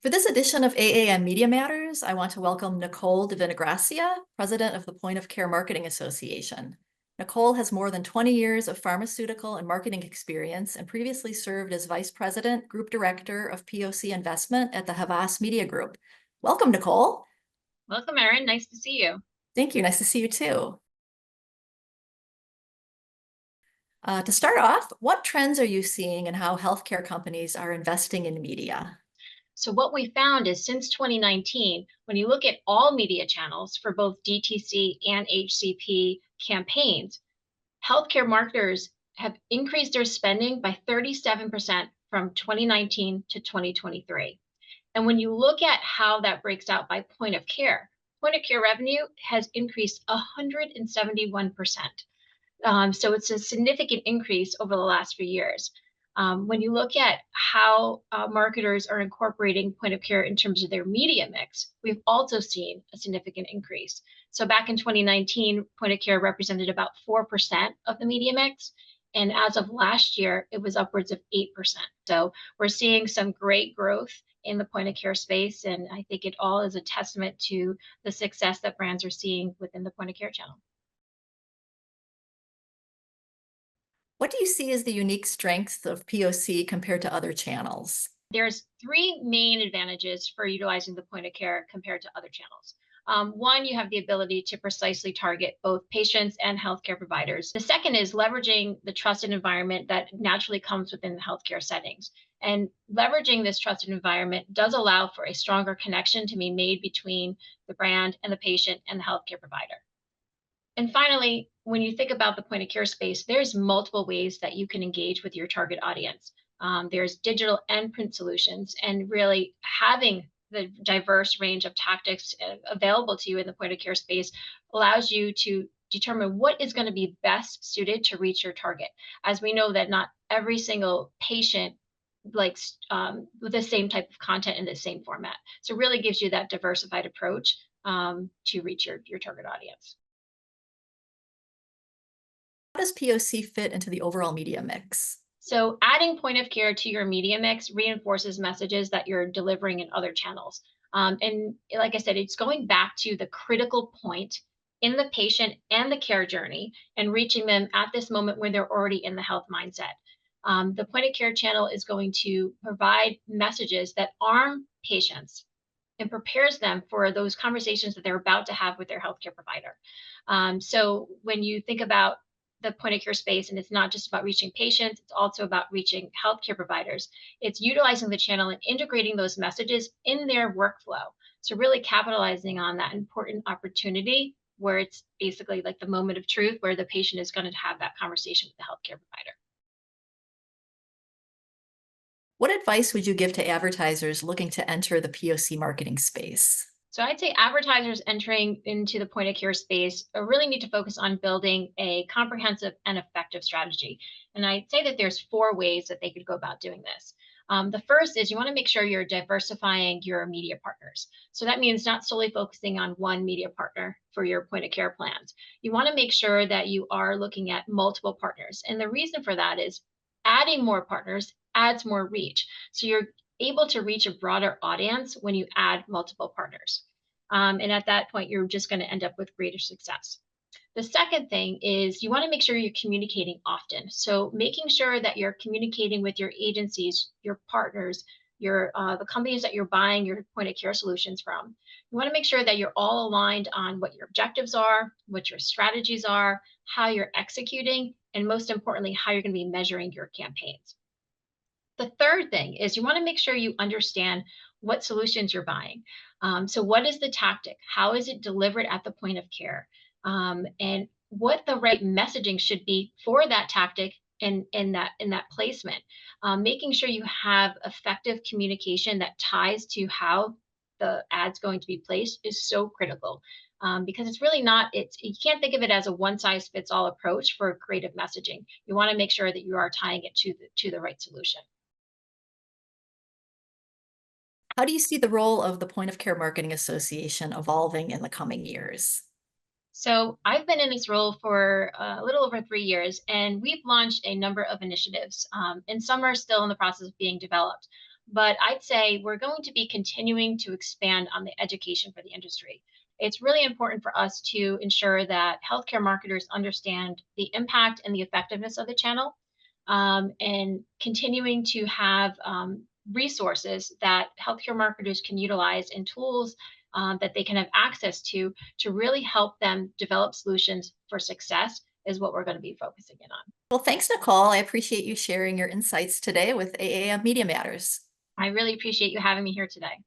For this edition of AAM Media Matters, I want to welcome Nicole Divinagracia, President of the Point of Care Marketing Association. Nicole has more than 20 years of pharmaceutical and marketing experience and previously served as Vice President, Group Director of POC Investment at the Havas Media Group. Welcome, Nicole. Welcome, Erin. Nice to see you. Thank you. Nice to see you too. To start off, what trends are you seeing in how healthcare companies are investing in media? So what we found is since 2019, when you look at all media channels for both DTC and HCP campaigns, healthcare marketers have increased their spending by 37% from 2019 to 2023. And when you look at how that breaks out by point of care revenue has increased 171%. So it's a significant increase over the last few years. When you look at how marketers are incorporating point of care in terms of their media mix, we've also seen a significant increase. So back in 2019, point of care represented about 4% of the media mix. And as of last year, it was upwards of 8%. So we're seeing some great growth in the point of care space. And I think it all is a testament to the success that brands are seeing within the point of care channel. What do you see as the unique strengths of POC compared to other channels? There's three main advantages for utilizing the point of care compared to other channels. One, you have the ability to precisely target both patients and healthcare providers. The second is leveraging the trusted environment that naturally comes within the healthcare settings. And leveraging this trusted environment does allow for a stronger connection to be made between the brand and the patient and the healthcare provider. And finally, when you think about the point of care space, there's multiple ways that you can engage with your target audience. There's digital and print solutions, and really having the diverse range of tactics available to you in the point of care space allows you to determine what is going to be best suited to reach your target. As we know that not every single patient likes with the same type of content in the same format. So it really gives you that diversified approach to reach your target audience. How does POC fit into the overall media mix? So adding point of care to your media mix reinforces messages that you're delivering in other channels. And like I said, it's going back to the critical point in the patient and the care journey and reaching them at this moment when they're already in the health mindset. The point of care channel is going to provide messages that arm patients and prepares them for those conversations that they're about to have with their healthcare provider. So when you think about the point of care space, and it's not just about reaching patients, it's also about reaching healthcare providers. It's utilizing the channel and integrating those messages in their workflow. So really capitalizing on that important opportunity where it's basically like the moment of truth where the patient is going to have that conversation with the healthcare provider. What advice would you give to advertisers looking to enter the POC marketing space? So I'd say advertisers entering into the point of care space really need to focus on building a comprehensive and effective strategy. And I'd say that there's four ways that they could go about doing this. The first is you want to make sure you're diversifying your media partners. So that means not solely focusing on one media partner for your point of care plans. You want to make sure that you are looking at multiple partners. And the reason for that is adding more partners adds more reach. So you're able to reach a broader audience when you add multiple partners. And at that point, you're just going to end up with greater success. The second thing is you want to make sure you're communicating often. So making sure that you're communicating with your agencies, your partners, the companies that you're buying your point of care solutions from. You want to make sure that you're all aligned on what your objectives are, what your strategies are, how you're executing, and most importantly, how you're going to be measuring your campaigns. The third thing is you want to make sure you understand what solutions you're buying. So what is the tactic? How is it delivered at the point of care? And what the right messaging should be for that tactic in that placement. Making sure you have effective communication that ties to how the ad's going to be placed is so critical. Because it's really not, you can't think of it as a one size fits all approach for creative messaging. You want to make sure that you are tying it to the right solution. How do you see the role of the Point of Care Marketing Association evolving in the coming years? So I've been in this role for a little over 3 years, and we've launched a number of initiatives, and some are still in the process of being developed. but I'd say we're going to be continuing to expand on the education for the industry. It's really important for us to ensure that healthcare marketers understand the impact and the effectiveness of the channel, and continuing to have resources that healthcare marketers can utilize and tools that they can have access to really help them develop solutions for success is what we're going to be focusing in on. Well, thanks, Nicole. I appreciate you sharing your insights today with AAM Media Matters. I really appreciate you having me here today.